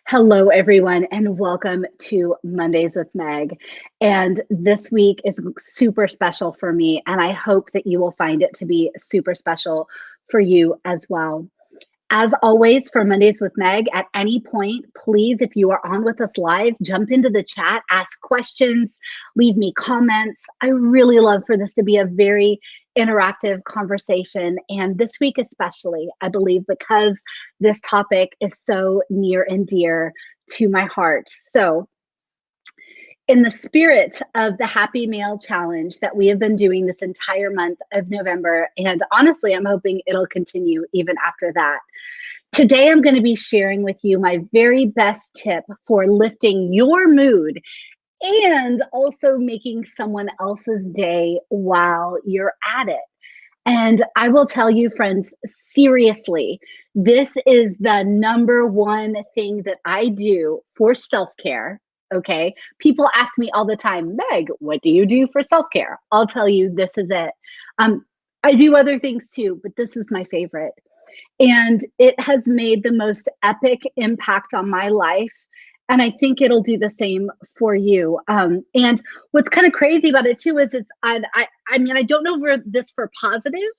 Hello, everyone, and welcome to Mondays with Meg. And this week is super special for me, and I hope that you will find it to be super special for you as well. As always, for Mondays with Meg, at any point, please, if you are on with us live, jump into the chat, ask questions, leave me comments. I really love for this to be a very interactive conversation. And this week, especially, I believe, because this topic is so near and dear to my heart. So, in the spirit of the Happy Mail Challenge that we have been doing this entire month of November, and honestly, I'm hoping it'll continue even after that. Today, I'm going to be sharing with you my very best tip for lifting your mood and also making someone else's day while you're at it. And I will tell you, friends, seriously, this is the number one thing that I do for self-care. Okay. People ask me all the time, Meg, what do you do for self-care? I'll tell you, this is it. I do other things too, but this is my favorite. And it has made the most epic impact on my life. And I think it'll do the same for you. And what's kind of crazy about it too is I mean, I don't know for this for positive,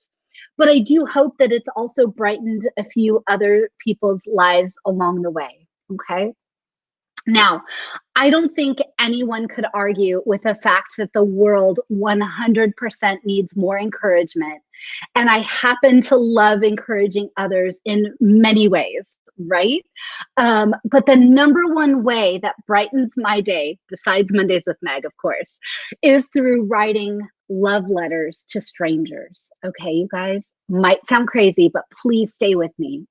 but I do hope that it's also brightened a few other people's lives along the way. Okay. Now, I don't think anyone could argue with the fact that the world 100% needs more encouragement. And I happen to love encouraging others in many ways, right? But the number one way that brightens my day, besides Mondays with Meg, of course, is through writing love letters to strangers. Okay, you guys? Might sound crazy, but please stay with me.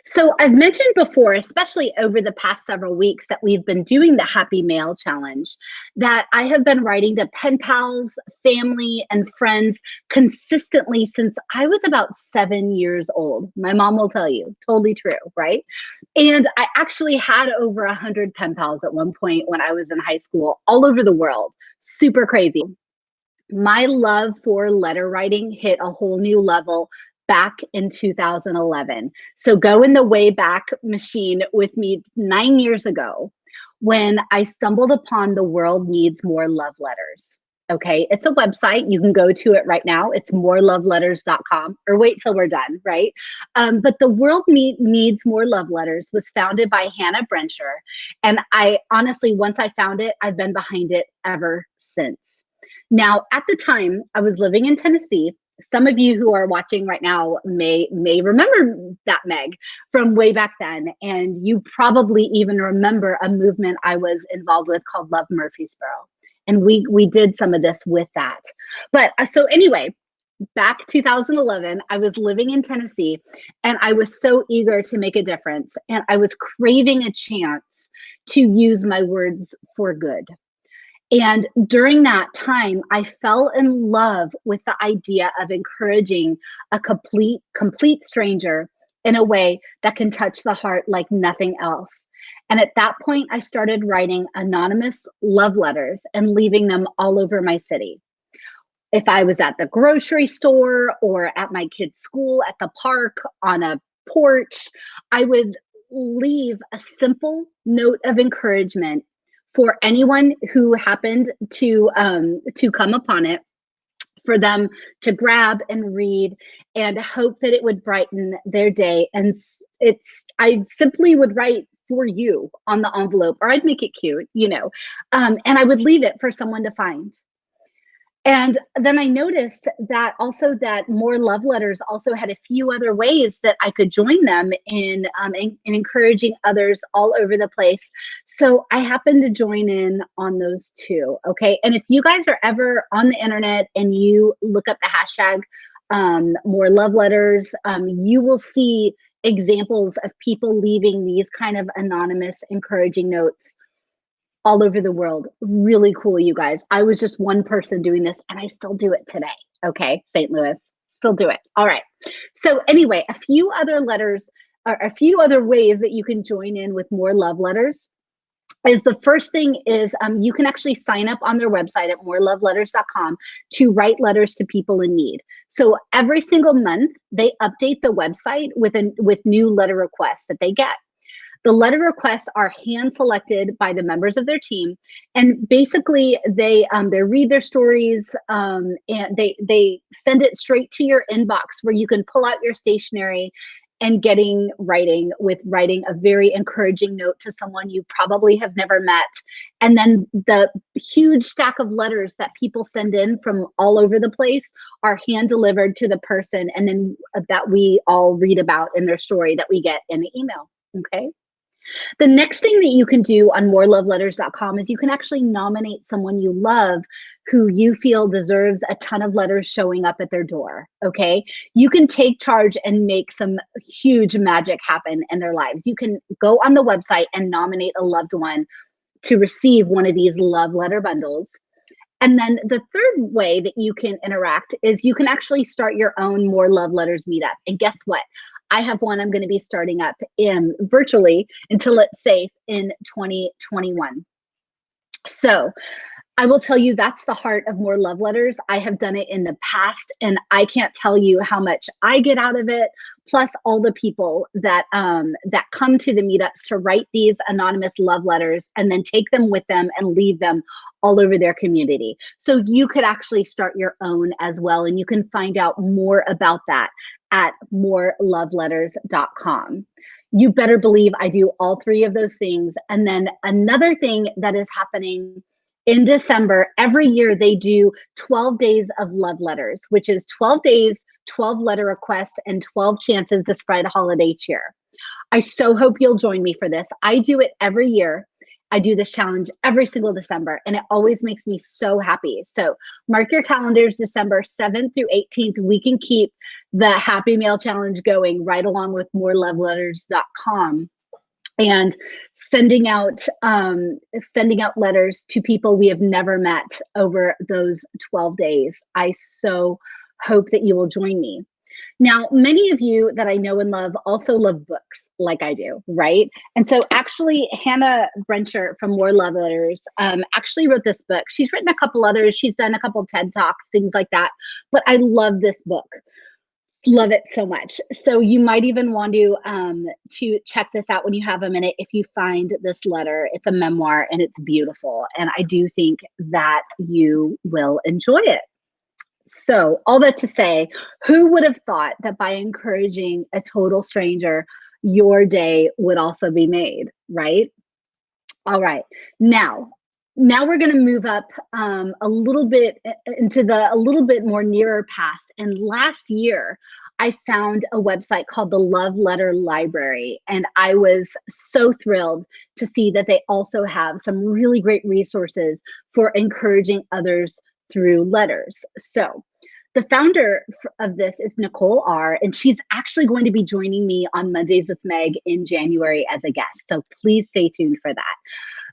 So I've mentioned before, especially over the past several weeks that we've been doing the Happy Mail Challenge, that I have been writing to pen pals, family, and friends consistently since I was about 7 years old. My mom will tell you, totally true, right? And I actually had over 100 pen pals at one point when I was in high school, all over the world. Super crazy. My love for letter writing hit a whole new level back in 2011. So go in the Wayback Machine with me 9 years ago when I stumbled upon The World Needs More Love Letters. Okay, it's a website. You can go to it right now. It's moreloveLetters.com, or wait till we're done, right? But The World Needs More Love Letters was founded by Hannah Brencher. And I honestly, once I found it, I've been behind it ever since. Now, at the time, I was living in Tennessee. Some of you who are watching right now may remember that, Meg, from way back then. And you probably even remember a movement I was involved with called Love Murfreesboro. And we did some of this with that. But so anyway, back 2011, I was living in Tennessee and I was so eager to make a difference. And I was craving a chance to use my words for good. And during that time, I fell in love with the idea of encouraging a complete stranger in a way that can touch the heart like nothing else. And at that point, I started writing anonymous love letters and leaving them all over my city. If I was at the grocery store or at my kid's school, at the park, on a porch, I would leave a simple note of encouragement for anyone who happened to come upon it, for them to grab and read and hope that it would brighten their day. And I simply would write for you on the envelope, or I'd make it cute, and I would leave it for someone to find. And then I noticed that also that More Love Letters also had a few other ways that I could join them in encouraging others all over the place. So I happened to join in on those too. Okay. And if you guys are ever on the internet and you look up the hashtag More Love Letters, you will see examples of people leaving these kind of anonymous encouraging notes all over the world. Really cool, you guys. I was just one person doing this and I still do it today. Okay, St. Louis, still do it. All right. So anyway, a few other letters, or a few other ways that you can join in with More Love Letters is the first thing is you can actually sign up on their website at moreloveletters.com to write letters to people in need. So every single month they update the website with new letter requests that they get. The letter requests are hand selected by the members of their team, and basically they read their stories, and they send it straight to your inbox where you can pull out your stationery and writing a very encouraging note to someone you probably have never met. And then the huge stack of letters that people send in from all over the place are hand delivered to the person, and then that we all read about in their story that we get in the email. Okay. The next thing that you can do on moreloveletters.com is you can actually nominate someone you love who you feel deserves a ton of letters showing up at their door. Okay. You can take charge and make some huge magic happen in their lives. You can go on the website and nominate a loved one to receive one of these love letter bundles. And then the third way that you can interact is you can actually start your own More Love Letters meetup. And guess what? I have one I'm going to be starting up in virtually until it's safe in 2021. So I will tell you that's the heart of More Love Letters. I have done it in the past, and I can't tell you how much I get out of it. Plus, all the people that that come to the meetups to write these anonymous love letters and then take them with them and leave them all over their community. So you could actually start your own as well, and you can find out more about that at moreloveletters.com. You better believe I do all three of those things. And then another thing that is happening in December, every year they do 12 days of love letters, which is 12 days, 12 letter requests, and 12 chances to spread holiday cheer. I so hope you'll join me for this. I do it every year. I do this challenge every single December, and it always makes me so happy. So mark your calendars, December 7th through 18th. We can keep the Happy Mail Challenge going right along with moreloveletters.com. And sending out letters to people we have never met over those 12 days. I so hope that you will join me. Now, many of you that I know and love also love books like I do, right? And so actually, Hannah Brencher from More Love Letters actually wrote this book. She's written a couple others. She's done a couple TED Talks, things like that. But I love this book. Love it so much. So you might even want to check this out when you have a minute if you find this letter. It's a memoir and it's beautiful. And I do think that you will enjoy it. So all that to say, who would have thought that by encouraging a total stranger, your day would also be made, right? All right. Now we're going to move up a little bit into a little bit more nearer past. And last year, I found a website called the Love Letter Library, and I was so thrilled to see that they also have some really great resources for encouraging others through letters. So the founder of this is Nicole R., and she's actually going to be joining me on Mondays with Meg in January as a guest. So please stay tuned for that.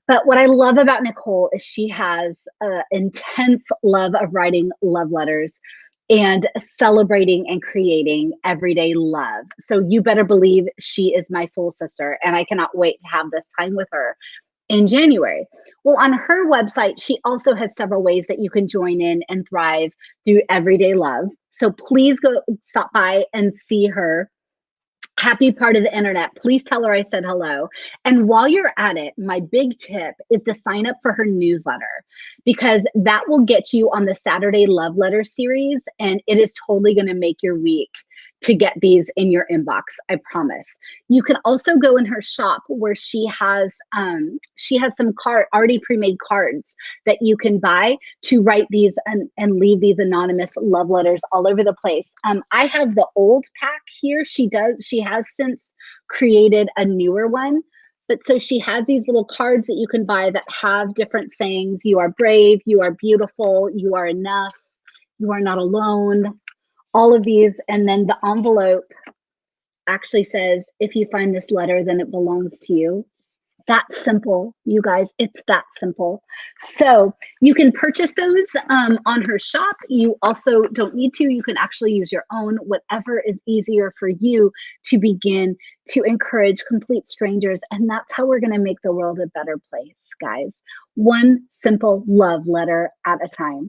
But what I love about Nicole is she has an intense love of writing love letters and celebrating and creating everyday love. So you better believe she is my soul sister, and I cannot wait to have this time with her in January. Well, on her website, she also has several ways that you can join in and thrive through everyday love. So please go stop by and see her. Happy part of the internet. Please tell her I said hello. And while you're at it, my big tip is to sign up for her newsletter, because that will get you on the Saturday Love Letter series. And it is totally going to make your week to get these in your inbox. I promise. You can also go in her shop where she has some already pre-made cards that you can buy to write these and leave these anonymous love letters all over the place. I have the old pack here. She has since created a newer one. But so she has these little cards that you can buy that have different sayings. You are brave, you are beautiful, you are enough, you are not alone. All of these, and then the envelope actually says, if you find this letter, then it belongs to you. That's simple, you guys. It's that simple. So you can purchase those on her shop. You also don't need to. You can actually use your own, whatever is easier for you to begin to encourage complete strangers. And that's how we're going to make the world a better place, guys. One simple love letter at a time.